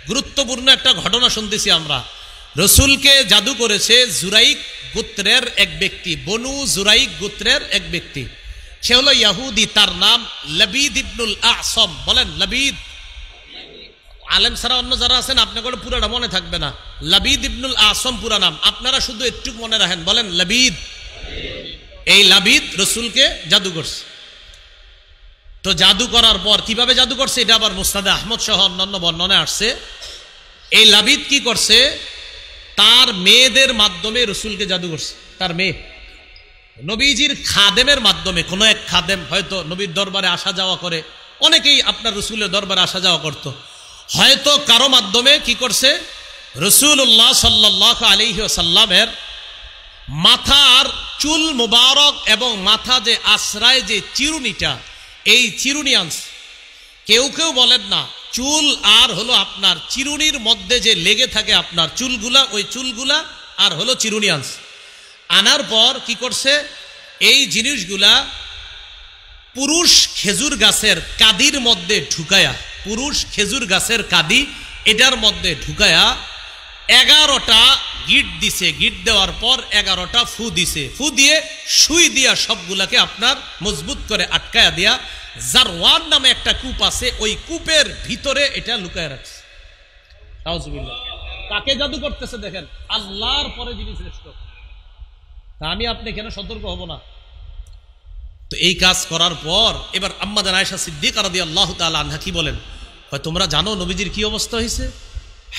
গুরুত্বপূর্ণ একটা ঘটনা শুনতেছি আমরা। রসুলকে জাদু করেছে জুরাইক গোত্রের এক ব্যক্তি, বনু জুরাইক গোত্রের এক ব্যক্তি। সে হলো ইয়াহুদি, তার নাম লবিদ ইবনুল আসম। বলেন লবিদ। আলেম ছাড়া অন্য যারা আছেন আপনাদের পুরাটা মনে থাকবে না। লবিদ ইবনুল আসম পুরা নাম, আপনারা শুধু একটু মনে রাখেন, বলেন লবিদ। এই লবিদ রসুলকে জাদু করছে। তো জাদু করার পর কিভাবে জাদু করছে এটা আবার মুসনাদে আহমদ সহ অন্যান্য বর্ণনায় আসছে। এই লবিদ কি করছে, তার মেয়েদের মাধ্যমে রসুলকে জাদু করছে। তার মেয়ে নবীজির খাদেমের মাধ্যমে, কোনো এক খাদেম হয়তো নবীর দরবারে আসা যাওয়া করে, অনেকেই আপনার রসুলের দরবারে আসা যাওয়া করত, হয়তো কারো মাধ্যমে কি করছে, রসুল্লাহ সাল্লাল্লাহু আলাইহি ওয়াসাল্লামের মাথার চুল মুবারক এবং মাথা যে আশ্রয় যে চিরুনিটা, এই চিরুনি আনছে। কেউ কেউ বলেন না, চুল আর হলো আপনার চিরুনির মধ্যে যে লেগে থাকে আপনার চুলগুলা, ওই চুলগুলা আর হলো চিরুনি আনছে। আনার পর কি করছে, এই জিনিসগুলা পুরুষ খেজুর গাছের কাদির মধ্যে ঢুকায়া, পুরুষ খেজুর গাছের কাদি এটার মধ্যে ঢুকায়া 11টা গিট দিছে। গিট দেওয়ার পর 11টা ফু দিছে। ফু দিয়ে সুই দিয়া সবগুলাকে আপনার মজবুত করে আটকায়া দিয়া জারওয়ান নামে একটা কূপ আছে, ওই কূপের ভিতরে এটা লুকায় রাখছে। নাউজুবিল্লাহ। কাকে জাদু করতেছে দেখেন, আল্লাহর পরে যিনি শ্রেষ্ঠ। তা আমি আপনি কেন সতর্ক হব না? তো এই কাজ করার পর এবার আম্মা জান আয়েশা সিদ্দিকা রাদিয়াল্লাহু তাআলা আনহা কি বলেন, তোমরা জানো নবীজির কি অবস্থা হয়েছে?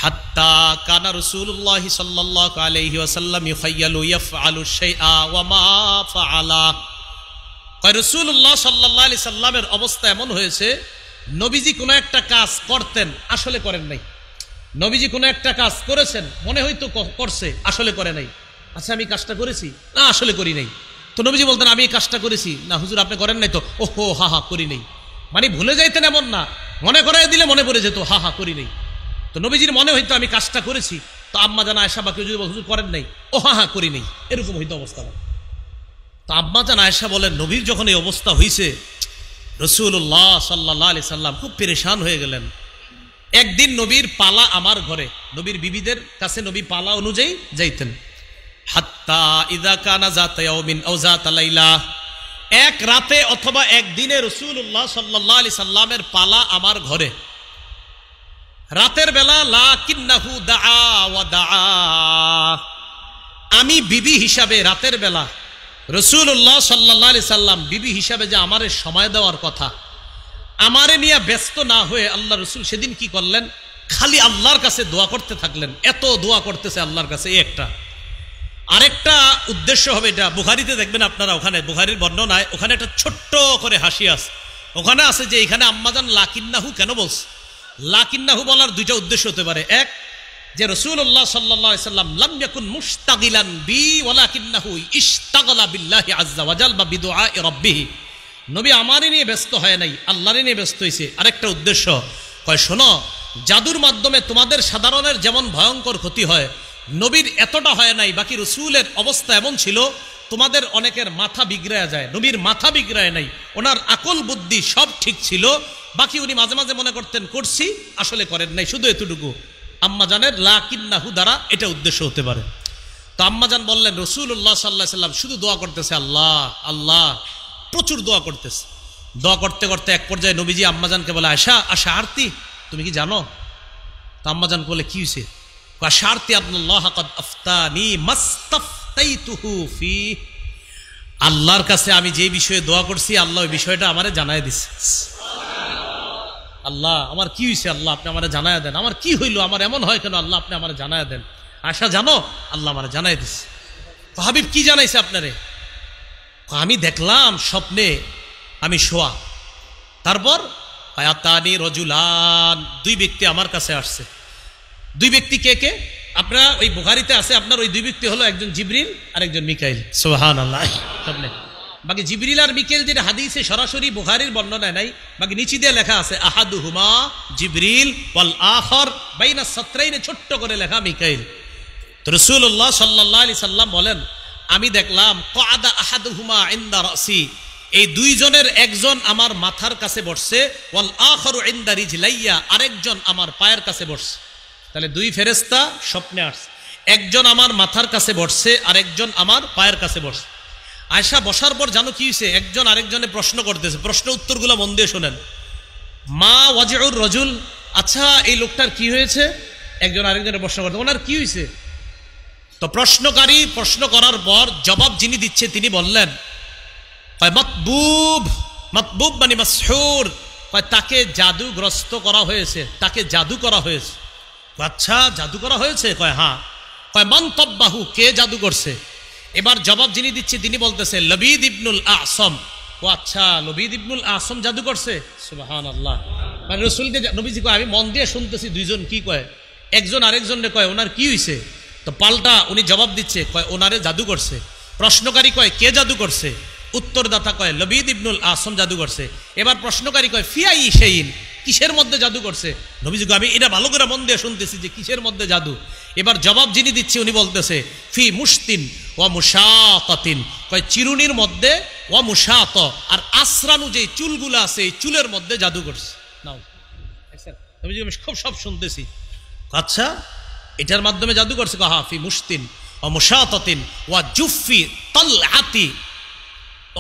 হাত্তা কানা রাসূলুল্লাহ সাল্লাল্লাহু আলাইহি ওয়াসাল্লাম ইউখাইয়ালু ইয়াফআলু শাইআ ওয়া মা ফাআলা। রাসূলুল্লাহ সাল্লাল্লাহু আলাইহি সাল্লামের অবস্থা এমন হয়েছে, নবীজি কোনো একটা কাজ করতেন, আসলে করেন নাই। নবীজি কোনো একটা কাজ করেছেন, মনে হয়তো করছে, আসলে করে নাই। আচ্ছা আমি কাজটা করেছি, না আসলে করি নাই। তো নবীজি বলতেন আমি এই কাজটা করেছি, না হুজুর আপনি করেন নাই তো, ওহো হা হা করি নাই। মানে ভুলে যাইতেন এমন না, মনে করাই দিলে মনে পড়ে যেত হা হা করি নাই। তো নবীজির মনে হইতো আমি কাজটা করেছি, তো আম্মা জান আয়েশা বা কেউ যদি হুজুর করেন নাই, ও হা হা করি নাই, এরকম হইতো অবস্থা। তো আম্মা জান আয়েশা বলেন, নবীর যখন এই অবস্থা হয়েছে, রাসূলুল্লাহ সাল্লাল্লাহু আলাইহি সাল্লাম খুব পেরেশান হয়ে গেলেন। একদিন নবীর পালা আমার ঘরে, নবীর বিবিদের কাছে নবী পালা অনুযায়ী যাইতেন। হাত্তা ইযা কানা যাতা ইয়াউমিন আও যাতা লাইলা, এক রাতে অথবা একদিনে রাসূলুল্লাহ সাল্লাল্লাহু আলাইহি সাল্লামের পালা আমার ঘরে। রাতের বেলা লাকিন্নাহু দাআ ওয়া দাআ, আমি বিবি হিসাবে রাতের বেলা রাসূলুল্লাহ সাল্লাল্লাহু আলাইহি সাল্লাম বিবি হিসাবে যে আমারে সময় দেওয়ার কথা, আমারে নিয়ে ব্যস্ত না হয়ে আল্লাহ রসুল সেদিন কি করলেন, খালি আল্লাহর কাছে দোয়া করতে থাকলেন। এত দোয়া করতেছে আল্লাহর কাছে, এই একটা। আরেকটা উদ্দেশ্য হবে, এটা বুখারীতে দেখবেন আপনারা, ওখানে বুখারীর বর্ণনায় ওখানে একটা ছোট্ট করে হাসি আছে। ওখানে আছে যে এখানে আম্মাজান লাকিন্নাহু কেন বলছে। লাকিন্নাহু বলার দুইটা উদ্দেশ্য হতে পারে। এক, যে রাসূলুল্লাহ সাল্লাল্লাহু আলাইহি সাল্লাম লাম ইয়াকুন মুশতাগিলান বি ওয়ালাকিন্নাহু ইশতাগালা বিল্লাহি আযজা ওয়া জাল বা বিদুআ রাব্বিহি, নবী আমারই নিয়ে ব্যস্ত হয় নাই, আল্লাহরই নিয়ে ব্যস্ত হয়েছে। আরেকটা উদ্দেশ্য, কয় শোনো, জাদুর মাধ্যমে তোমাদের সাধারণের যেমন ভয়ঙ্কর ক্ষতি হয়, নবীর এতটা হয় নাই। বাকি রসুলের অবস্থা এমন ছিল, তোমাদের অনেকের মাথা বিগড়ায় যায়, নবীর মাথা বিগড়ায় নাই, ওনার আকল বুদ্ধি সব ঠিক ছিল। বাকি উনি মাঝে মাঝে মনে করতেন করছি, আসলে করেন নাই, শুধু এতটুকু। আম্মাজানের লাকিন্নাহু দ্বারা এটা উদ্দেশ্য হতে পারে। তো আম্মাজান বললেন, রাসূলুল্লাহ সাল্লাল্লাহু আলাইহি সাল্লাম শুধু দোয়া করতেছে, আল্লাহ আল্লাহ, প্রচুর দোয়া করতেছে। দোয়া করতে করতে এক পর্যায়ে নবীজি আম্মাজানকে বলে, আয়সা আশা আরতি, তুমি কি জানো? তো আম্মাজান বলে, কি হয়েছে? আশারতি আল্লাহ কাদ আফতানি মাস্তাফতাইতুহু ফি, আল্লাহর কাছে আমি যে বিষয়ে দোয়া করছি, আল্লাহ ওই বিষয়টা আমারে জানায় দিছে। আল্লাহ আমার কি হয়েছে, আল্লাহ আপনি আমারে জানায় দেন, আমার কি হইলো, আমার এমন হয় কেন, আল্লাহ আপনি আমারে জানায় দেন। আশা জানো? আল্লাহ আমারে জানায় দিছে। হাবিব কি জানাইছে আপনারে? আমি দেখলাম স্বপ্নে আমি শোয়া, তারপর আয়াতানি রজুলান, দুই ব্যক্তি আমার কাছে আসছে। দুই ব্যক্তি কে কে? আপনারা ওই বুখারীতে আছে, আপনার ওই দুই ব্যক্তি হলো একজন জিবরিল আর একজন মিকাইল। সুবহানাল্লাহ। সামনে বাকি জিবরিল আর মিকাইল যেটা হাদিসে সরাসরি বুখারীর বর্ণনায় নাই, বাকি নিচে দিয়ে লেখা আছে আহাদুহুমা জিবরিল ওয়াল আখর বাইনা সাতরাইনে ছোট্ট করে লেখা মিকাইল। তো রাসূলুল্লাহ সাল্লাল্লাহু আলাইহি সাল্লাম বলেন, আমি দেখলাম কাদা আহাদুহুমা ইনদা রাসি, এই দুইজনের একজন আমার মাথার কাছে বসছে, ওয়াল আখরু ইনদা রিজলাইয়া, আরেকজন আমার পায়ের কাছে বসছে। তাহলে দুই ফেরেশতা স্বপ্নে আসছে, একজন আমার মাথার কাছে বসছে আর একজন আমার পায়ের কাছে বসছে। আয়েশা বসার পর জানো কি হয়েছে, একজন আরেকজনে প্রশ্ন করতেছে, প্রশ্ন উত্তরগুলো মন দিয়ে শোনেন। মা ওয়াজিউর রজুল, আচ্ছা এই লোকটার কি হয়েছে? একজন আরেকজনের প্রশ্ন করতে, ওনার কি হয়েছে? তো প্রশ্নকারী প্রশ্ন করার পর জবাব যিনি দিচ্ছে তিনি বললেন মাতবুব, মাতবুব মানে মাসহুর, তাকে জাদুগ্রস্ত করা হয়েছে, তাকে জাদু করা হয়েছে। আচ্ছা জাদু করা হয়েছে? কয় হ্যাঁ। কয় মান তাব্বাহু, কে জাদু করছে? এবার জবাব যিনি দিচ্ছে তিনি বলতেছে লবিদ ইবনুল আসম। ও আচ্ছা, লবিদ ইবনুল আসম জাদু করছে। সুবহানাল্লাহ। মানে রাসূলকে নবীজি কয় আমি মন দিয়ে শুনতেছি দুইজন কি কয়, একজন আরেকজনকে কয় ওনার কি হয়েছে? তো পাল্টা উনি জবাব দিচ্ছে, কয় ওনারে জাদু করছে। প্রশ্নকারী কয় কে জাদু করছে? উত্তরদাতা কয় লবিদ ইবনুল আসম জাদু করছে। এবার প্রশ্নকারী কয় ফিয়াই শাইইন, কিসের মধ্যে জাদু করছে? নবীজি কয় আমি এটা ভালো করে মন দিয়ে শুনতেছি যে কিসের মধ্যে জাদু। এবার জবাব যিনি দিচ্ছে উনি বলতেছে ফি মুশতিন ওয়া মুশাতাতিন, কয় চিরুনির মধ্যে, ওয়া মুশাত আর আসরানু যে চুলগুলো আছে এই চুলের মধ্যে জাদু করছে। নাও নবীজি আমি খুব সব শুনতেছি। আচ্ছা এটার মাধ্যমে জাদু করছে? হা ফি মুশতিন ওয়া মুশাতাতিন ওয়া জুফি তালআতি,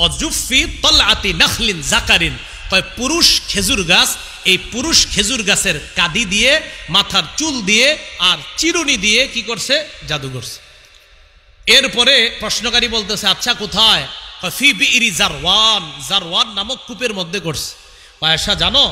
ও জুফি তালআতি নাখলিন জাকারিন, কয় পুরুষ খেজুর গাছ, এই পুরুষ খেজুর গাছের কাদি দিয়ে, মাথার চুল দিয়ে আর চিরুনি দিয়ে কি করছে? জাদু করছে। এরপরে প্রশ্নকারী বলতেছে আচ্ছা কোথায়? ফি বিইরি জারওয়ান, জারওয়ান নামক কূপের মধ্যে করছে। আয়েশা জানো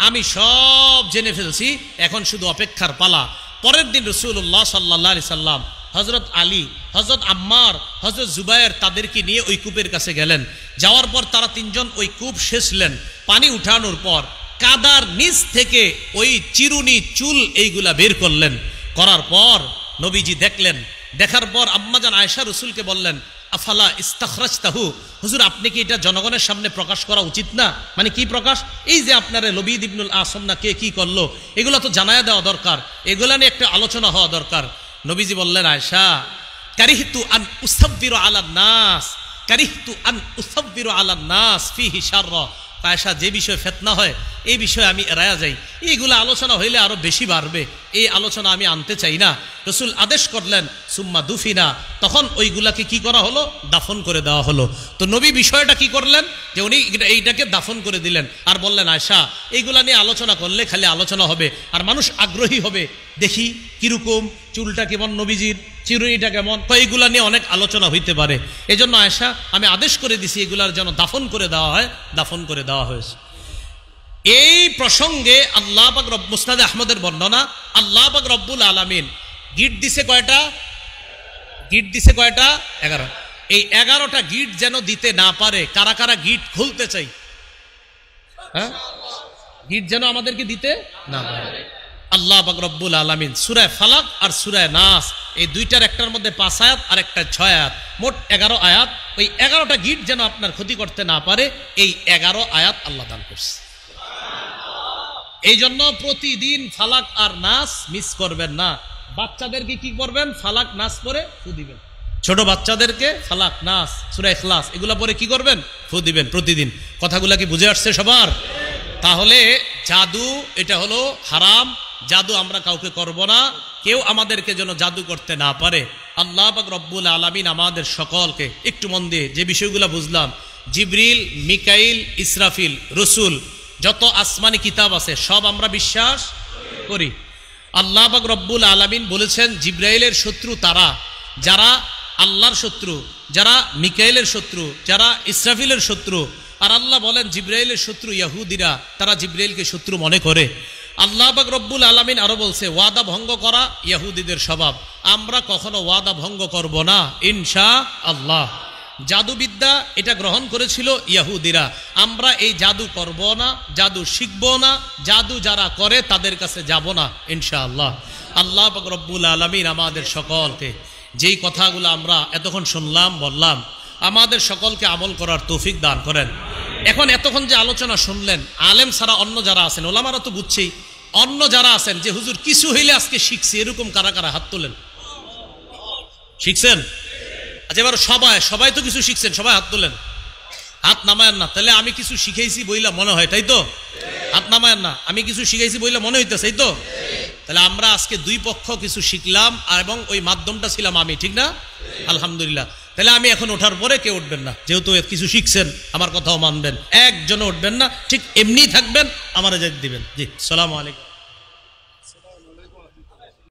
আমি সব জেনে ফেলছি, এখন শুধু অপেক্ষার পালা। পরের দিন রাসূলুল্লাহ সাল্লাল্লাহু আলাইহি সাল্লাম হযরত আলী, হযরত আম্মার, হযরত জুবায়ের তাদেরকে নিয়ে ওই কূপের কাছে গেলেন। যাওয়ার পর তারা তিনজন ওই কূপ সেচলেন। পানি উঠানোর পর কাদার নিচ থেকে ওই চিরুনি চুল এইগুলা বের করলেন। করার পর নবীজি দেখলেন। দেখার পর আম্মাজান আয়েশা রাসূলকে বললেন আফালা ইস্তাখরাজতাহু, হুজুর আপনি কি এটা জনগণের সামনে প্রকাশ করা উচিত না? মানে কি প্রকাশ? এই যে আপনারে লবিদ ইবনুল আসম না কে কি করলো এগুলো তো জানায়া দেওয়া দরকার, এগুলা নিয়ে একটা আলোচনা হওয়া দরকার। নবীজি বললেন আয়েশা কারিহতু আন উসাব্বিরু আলান নাস, কারিহতু আন উসাব্বিরু আলান নাস ফিহি শাররা। আয়েশা যে বিষয়ে ফিতনা হয় এই বিষয়ে আমি এড়ায়া যাই, এইগুলো আলোচনা হইলে আরো বেশি বাড়বে, এই আলোচনা আমি আনতে চাই না। রাসূল আদেশ করলেন সুম্মা দুফিনা, তখন ওইগুলাকে কি করা হলো? দাফন করে দেওয়া হলো। তো নবী বিষয়টা কি করলেন যে উনি এইটাকে দাফন করে দিলেন আর বললেন আয়েশা এইগুলা নিয়ে আলোচনা করলে খালি আলোচনা হবে আর মানুষ আগ্রহী হবে, দেখি কিরকম চুলটা কেমন নবীজির, চিরুনিটা কেমন, তো এইগুলা নিয়ে অনেক আলোচনা হইতে পারে। এজন্য আয়েশা আমি আদেশ করে দিছি এগুলার যেন দাফন করে দেওয়া হয়, দাফন করে দেওয়া হয়েছে। এই প্রসঙ্গে আল্লাহ পাক রব মুসনাদ আহমদের বর্ণনা, আল্লাহ পাক রব্বুল আলামিন গিট দিছে কয়টা? গিট দিছে কয়টা? 11। এই 11টা গিট যেন দিতে না পারে, কারা কারা গিট খুলতে চাই? হ্যাঁ, গিট যেন আমাদেরকে দিতে না পারে। আল্লাহ পাক রব্বুল আলামিন সূরা ফালাক আর সূরা নাস এই দুইটার একটার মধ্যে 5 আয়াত আর একটা 6 আয়াত, মোট 11 আয়াত। ওই 11টা গিট যেন আপনার ক্ষতি করতে না পারে এই 11 আয়াত আল্লাহ দান করছে। এই জন্য প্রতিদিন ফালাক আর নাস মিস করবেন না। বাচ্চাদেরকে কি করবেন? ফালাক নাস পরে ফু দিবেন। ছোট বাচ্চাদেরকে ফালাক নাস সূরা ইখলাস এগুলা পরে কি করবেন? ফু দিবেন প্রতিদিন। কথাগুলা কি বুঝে আসছে সবার? তাহলে জাদু এটা হলো হারাম, জাদু আমরা কাউকে করব না, কেউ আমাদেরকে যেন জাদু করতে না পারে। আল্লাহ পাক রব্বুল আলামিন আমাদের সকলকে একটু মন দিয়ে যে বিষয়গুলো বুঝলাম, জিবরিল, মিকাইল, ইসরাফিল, রসুল, যত আসমানি কিতাব আছে সব আমরা বিশ্বাস করি। আল্লাহ পাক রব্বুল আলামিন বলেছেন জিবরাইলের শত্রু তারা যারা আল্লাহর শত্রু, যারা মিকাইলের শত্রু, যারা ইসরাফিলের শত্রু। আর আল্লাহ বলেন জিবরাইলের শত্রু ইহুদিরা, তারা জিবরাইলকে শত্রু মনে করে। আল্লাহ পাক রব্বুল আলামিন আরো বলছে ওয়াদা ভঙ্গ করা ইহুদিদের স্বভাব, আমরা কখনো ওয়াদা ভঙ্গ করব না ইনশাআল্লাহ। জাদুবিদ্যা এটা গ্রহণ করেছিল ইহুদিরা, আমরা এই জাদু করব না, জাদু শিখব না, জাদু যারা করে তাদের কাছে যাব না ইনশাআল্লাহ। আল্লাহ পাক রব্বুল আলামিন আমাদের সকলকে যেই কথাগুলো আমরা এতক্ষণ শুনলাম বললাম, আমাদের সকলকে আমল করার তৌফিক দান করেন। এখন এতক্ষণ যে আলোচনা শুনলেন, আলেম ছাড়া অন্য যারা আছেন, ওলামারা তো বুঝছেই, অন্য যারা আছেন যে হুজুর কিছু হইলে আজকে শিখছি, এরকম কারা কারা হাত তোলেন? শিখছেন? আচ্ছা এবার সবাই তো কিছু শিখছেন, সবাই হাত তোলেন। হাত নামায়েন না, তাহলে আমি কিছু শিখাইছি বইলা মনে হয়, তাই তো? হাত নামায়েন না, আমি কিছু শিখাইছি বইলা মনে হইতেছে, তাই তো? তাহলে আমরা আজকে দুই পক্ষ কিছু শিখলাম, আর এবং ওই মাধ্যমটা ছিলাম আমি, ঠিক না? আলহামদুলিল্লাহ। তাহলে আমি এখন ওঠার পরে কেউ উঠবেন না, যেহেতু কিছু শিখছেন আমার কথাও মানবেন, একজনও উঠবেন না, ঠিক এমনি থাকবেন, আমারে যেতে দিবেন। জি, সালাম আলাইকুম।